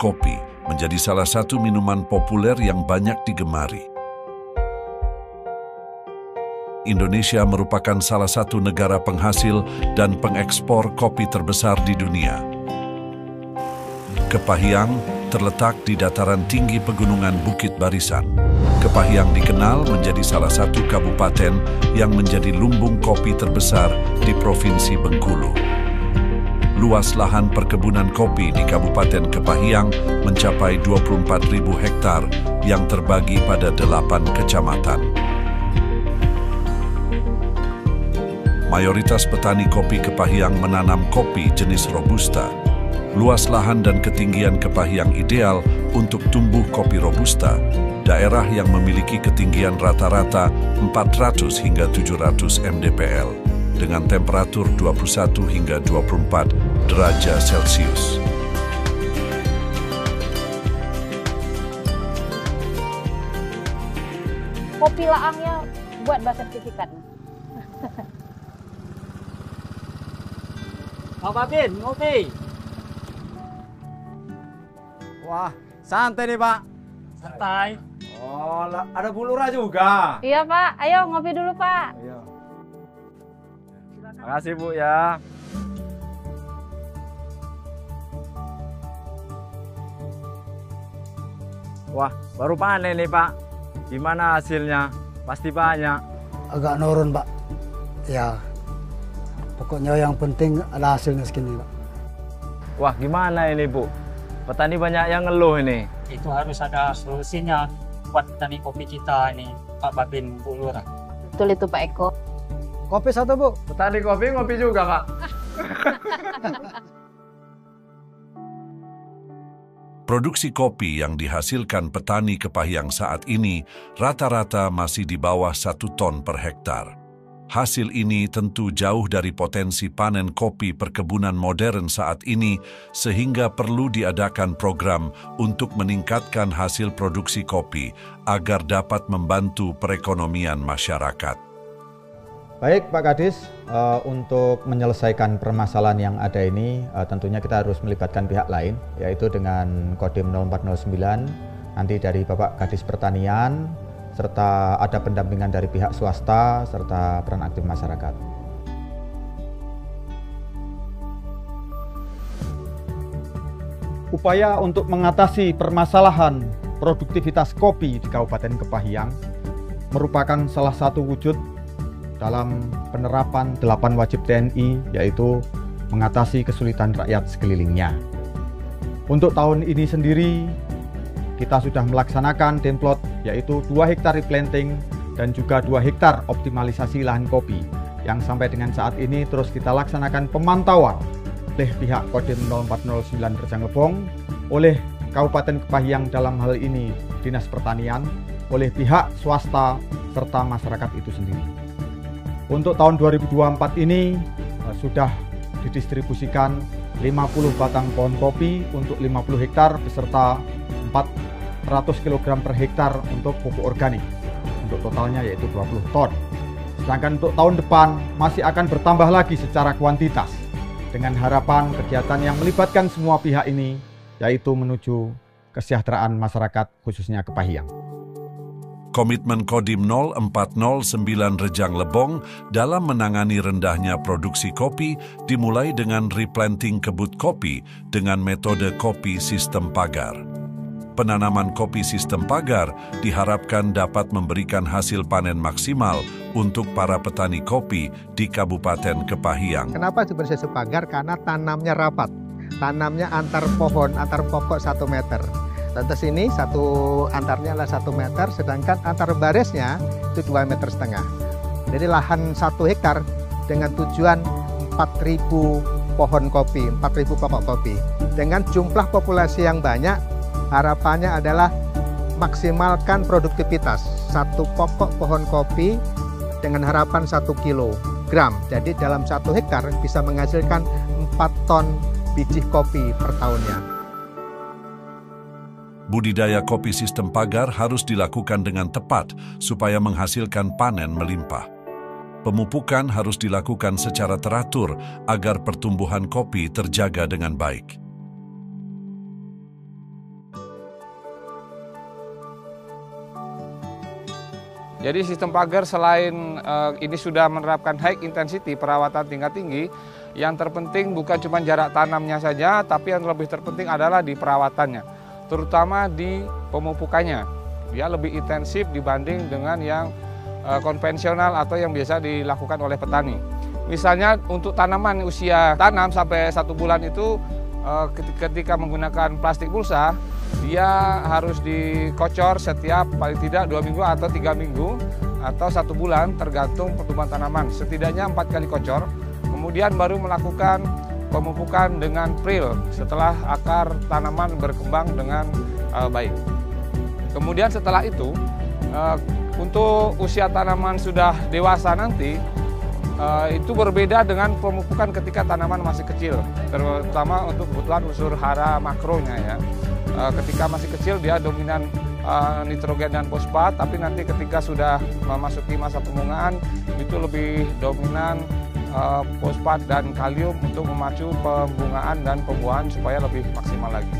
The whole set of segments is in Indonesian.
kopi menjadi salah satu minuman populer yang banyak digemari. Indonesia merupakan salah satu negara penghasil dan pengekspor kopi terbesar di dunia. Kepahyang terletak di dataran tinggi pegunungan Bukit Barisan. Kepahyang dikenal menjadi salah satu kabupaten yang menjadi lumbung kopi terbesar di Provinsi Bengkulu. Luas lahan perkebunan kopi di Kabupaten Kepahyang mencapai 24.000 hektar yang terbagi pada 8 kecamatan. Mayoritas petani kopi Kepahyang menanam kopi jenis Robusta. Luas lahan dan ketinggian Kepahyang ideal untuk tumbuh kopi Robusta, daerah yang memiliki ketinggian rata-rata 400 hingga 700 mdpl, dengan temperatur 21 hingga 24 derajat Celcius. Kopi laangnya buat sertifikat. Pak Bin, ngopi. Wah, santai nih Pak. Santai. Oh, ada Bu Lurah juga. Iya Pak, ayo ngopi dulu Pak. Iya. Makasih Bu ya. Wah, baru panen nih Pak. Gimana hasilnya? Pasti banyak. Agak nurun Pak. Ya, pokoknya yang penting ada hasilnya segini Pak. Wah, gimana ini Bu? Petani banyak yang ngeluh ini. Itu harus ada solusinya buat petani kopi kita ini, Pak Babin, Bu Lurah. Betul itu Pak Eko. Kopi satu Bu. Petani kopi ngopi juga Pak. Produksi kopi yang dihasilkan petani Kepahyang saat ini rata-rata masih di bawah 1 ton per hektar. Hasil ini tentu jauh dari potensi panen kopi perkebunan modern saat ini, sehingga perlu diadakan program untuk meningkatkan hasil produksi kopi agar dapat membantu perekonomian masyarakat. Baik Pak Kadis, untuk menyelesaikan permasalahan yang ada ini tentunya kita harus melibatkan pihak lain, yaitu dengan Kodim 0409, nanti dari Bapak Kadis Pertanian, serta ada pendampingan dari pihak swasta, serta peran aktif masyarakat. Upaya untuk mengatasi permasalahan produktivitas kopi di Kabupaten Kepahyang merupakan salah satu wujud dalam penerapan 8 wajib TNI, yaitu mengatasi kesulitan rakyat sekelilingnya. Untuk tahun ini sendiri, kita sudah melaksanakan template, yaitu 2 hektar replanting dan juga 2 hektar optimalisasi lahan kopi, yang sampai dengan saat ini terus kita laksanakan pemantauan oleh pihak Kodim 0409 Rejang Lebong, oleh Kabupaten Kepahyang dalam hal ini Dinas Pertanian, oleh pihak swasta, serta masyarakat itu sendiri. Untuk tahun 2024 ini sudah didistribusikan 50 batang pohon kopi untuk 50 hektar beserta 400 kg per hektar untuk pupuk organik. Untuk totalnya yaitu 20 ton. Sedangkan untuk tahun depan masih akan bertambah lagi secara kuantitas dengan harapan kegiatan yang melibatkan semua pihak ini, yaitu menuju kesejahteraan masyarakat khususnya Kepahyang. Komitmen Kodim 0409 Rejang Lebong dalam menangani rendahnya produksi kopi dimulai dengan replanting kebun kopi dengan metode kopi sistem pagar. Penanaman kopi sistem pagar diharapkan dapat memberikan hasil panen maksimal untuk para petani kopi di Kabupaten Kepahyang. Kenapa sebenarnya sistem pagar? Karena tanamnya rapat. Tanamnya antar pohon, antar pokok 1 meter. Lantas ini antarnya adalah 1 meter, sedangkan antar barisnya itu 2,5 meter. Jadi lahan 1 hektar dengan tujuan 4.000 pohon kopi, 4.000 pokok kopi. Dengan jumlah populasi yang banyak, harapannya adalah maksimalkan produktivitas. 1 pokok pohon kopi dengan harapan 1 kilogram. Jadi dalam 1 hektar bisa menghasilkan 4 ton biji kopi per tahunnya. Budidaya kopi sistem pagar harus dilakukan dengan tepat supaya menghasilkan panen melimpah. Pemupukan harus dilakukan secara teratur agar pertumbuhan kopi terjaga dengan baik. Jadi sistem pagar selain ini sudah menerapkan high intensity perawatan tingkat tinggi, yang terpenting bukan cuma jarak tanamnya saja, tapi yang lebih terpenting adalah di perawatannya, terutama di pemupukannya. Dia lebih intensif dibanding dengan yang konvensional atau yang biasa dilakukan oleh petani. Misalnya untuk tanaman usia tanam sampai 1 bulan itu ketika menggunakan plastik mulsa, dia harus dikocor setiap paling tidak 2 minggu atau 3 minggu atau 1 bulan tergantung pertumbuhan tanaman. Setidaknya 4 kali kocor, kemudian baru melakukan pemupukan dengan prill setelah akar tanaman berkembang dengan baik. Kemudian setelah itu, untuk usia tanaman sudah dewasa nanti, itu berbeda dengan pemupukan ketika tanaman masih kecil, terutama untuk kebutuhan unsur hara makronya ya. Ketika masih kecil dia dominan nitrogen dan fosfat, tapi nanti ketika sudah memasuki masa pembungaan itu lebih dominan fosfat dan kalium untuk memacu pembungaan dan pembuahan supaya lebih maksimal lagi.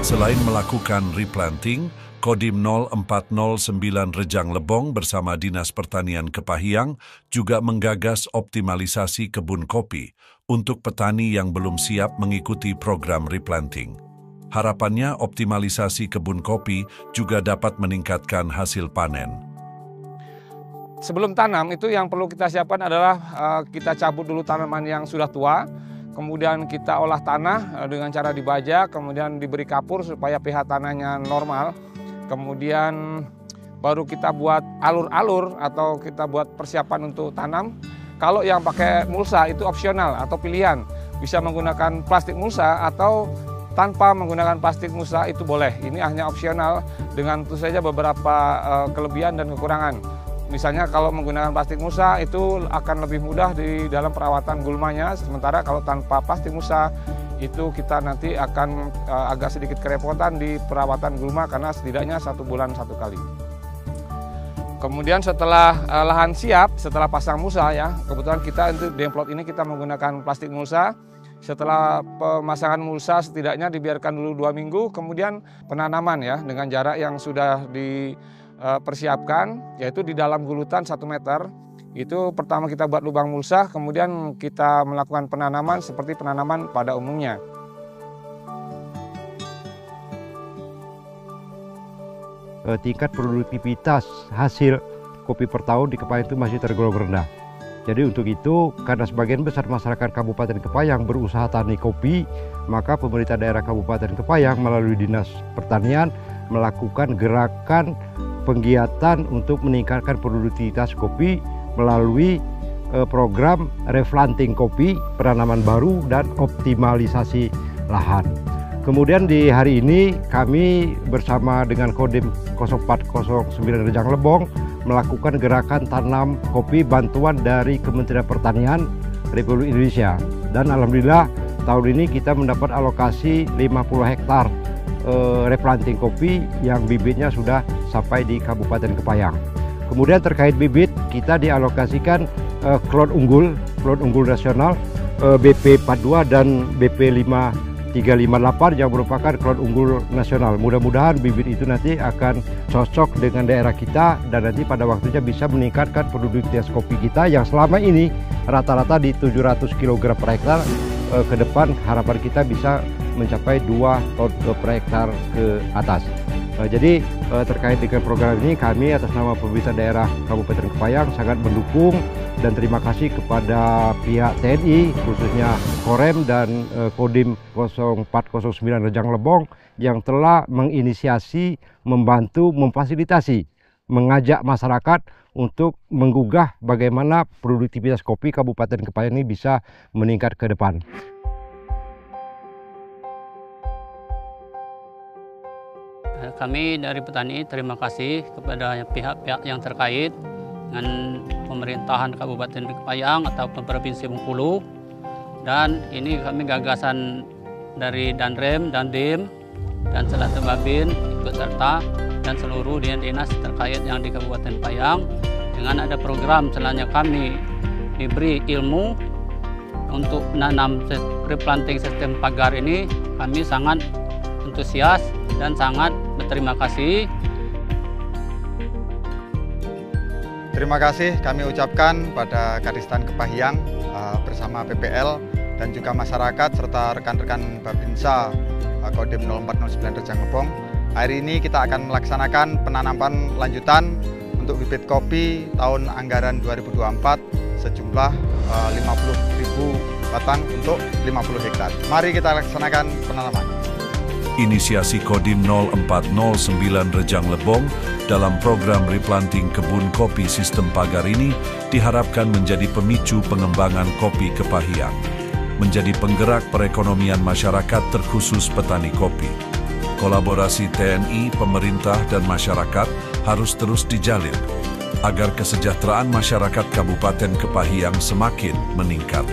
Selain melakukan replanting, Kodim 0409 Rejang Lebong bersama Dinas Pertanian Kepahyang juga menggagas optimalisasi kebun kopi untuk petani yang belum siap mengikuti program replanting. Harapannya optimalisasi kebun kopi juga dapat meningkatkan hasil panen. Sebelum tanam itu yang perlu kita siapkan adalah kita cabut dulu tanaman yang sudah tua, kemudian kita olah tanah dengan cara dibajak, kemudian diberi kapur supaya pH tanahnya normal. Kemudian baru kita buat alur-alur atau kita buat persiapan untuk tanam. Kalau yang pakai mulsa itu opsional atau pilihan. Bisa menggunakan plastik mulsa atau tanpa menggunakan plastik mulsa itu boleh. Ini hanya opsional dengan tentu saja beberapa kelebihan dan kekurangan. Misalnya kalau menggunakan plastik mulsa itu akan lebih mudah di dalam perawatan gulmanya, sementara kalau tanpa plastik mulsa itu kita nanti akan agak sedikit kerepotan di perawatan gulma karena setidaknya 1 bulan 1 kali. Kemudian setelah lahan siap, setelah pasang mulsa ya, kebetulan kita untuk demplot ini kita menggunakan plastik mulsa. Setelah pemasangan mulsa setidaknya dibiarkan dulu 2 minggu, kemudian penanaman ya dengan jarak yang sudah dipersiapkan, yaitu di dalam gulutan 1 meter. Itu pertama kita buat lubang mulsa, kemudian kita melakukan penanaman seperti penanaman pada umumnya. Tingkat produktivitas hasil kopi per tahun di Kepahyang itu masih tergolong rendah. Jadi untuk itu, karena sebagian besar masyarakat Kabupaten Kepahyang berusaha tani kopi, maka pemerintah daerah Kabupaten Kepahyang melalui Dinas Pertanian melakukan gerakan penggiatan untuk meningkatkan produktivitas kopi melalui program replanting kopi, penanaman baru, dan optimalisasi lahan. Kemudian di hari ini kami bersama dengan Kodim 0409 Rejang Lebong melakukan gerakan tanam kopi bantuan dari Kementerian Pertanian Republik Indonesia. Dan alhamdulillah tahun ini kita mendapat alokasi 50 hektar replanting kopi yang bibitnya sudah sampai di Kabupaten Kepahyang. Kemudian terkait bibit, kita dialokasikan klon unggul nasional BP 42 dan BP 5358 yang merupakan klon unggul nasional. Mudah-mudahan bibit itu nanti akan cocok dengan daerah kita dan nanti pada waktunya bisa meningkatkan produktivitas kopi kita yang selama ini rata-rata di 700 kg per hektar. Ke depan harapan kita bisa mencapai 2 ton per hektar ke atas. Jadi terkait dengan program ini kami atas nama pemerintah daerah Kabupaten Kepahyang sangat mendukung dan terima kasih kepada pihak TNI khususnya Korem dan Kodim 0409 Rejang Lebong yang telah menginisiasi, membantu, memfasilitasi, mengajak masyarakat untuk menggugah bagaimana produktivitas kopi Kabupaten Kepahyang ini bisa meningkat ke depan. Kami dari petani terima kasih kepada pihak-pihak yang terkait dengan pemerintahan Kabupaten Kepahyang atau Provinsi Bengkulu. Dan ini kami gagasan dari Danrem, Dandim, dan Selatan Babin ikut serta dan seluruh dinas terkait yang di Kabupaten Payang. Dengan ada program selanjutnya kami diberi ilmu untuk menanam replanting sistem pagar ini, kami sangat antusias dan sangat berterima kasih. Terima kasih kami ucapkan pada Kadistan Kepahyang bersama PPL dan juga masyarakat serta rekan-rekan Babinsa Kodim 0409 Rejang Lebong. Hari ini kita akan melaksanakan penanaman lanjutan untuk bibit kopi tahun anggaran 2024 sejumlah 50.000 batang untuk 50 hektar. Mari kita laksanakan penanaman. Inisiasi Kodim 0409 Rejang Lebong dalam program replanting kebun kopi sistem pagar ini diharapkan menjadi pemicu pengembangan kopi Kepahyang, menjadi penggerak perekonomian masyarakat terkhusus petani kopi. Kolaborasi TNI, pemerintah, dan masyarakat harus terus dijalin agar kesejahteraan masyarakat Kabupaten Kepahyang semakin meningkat.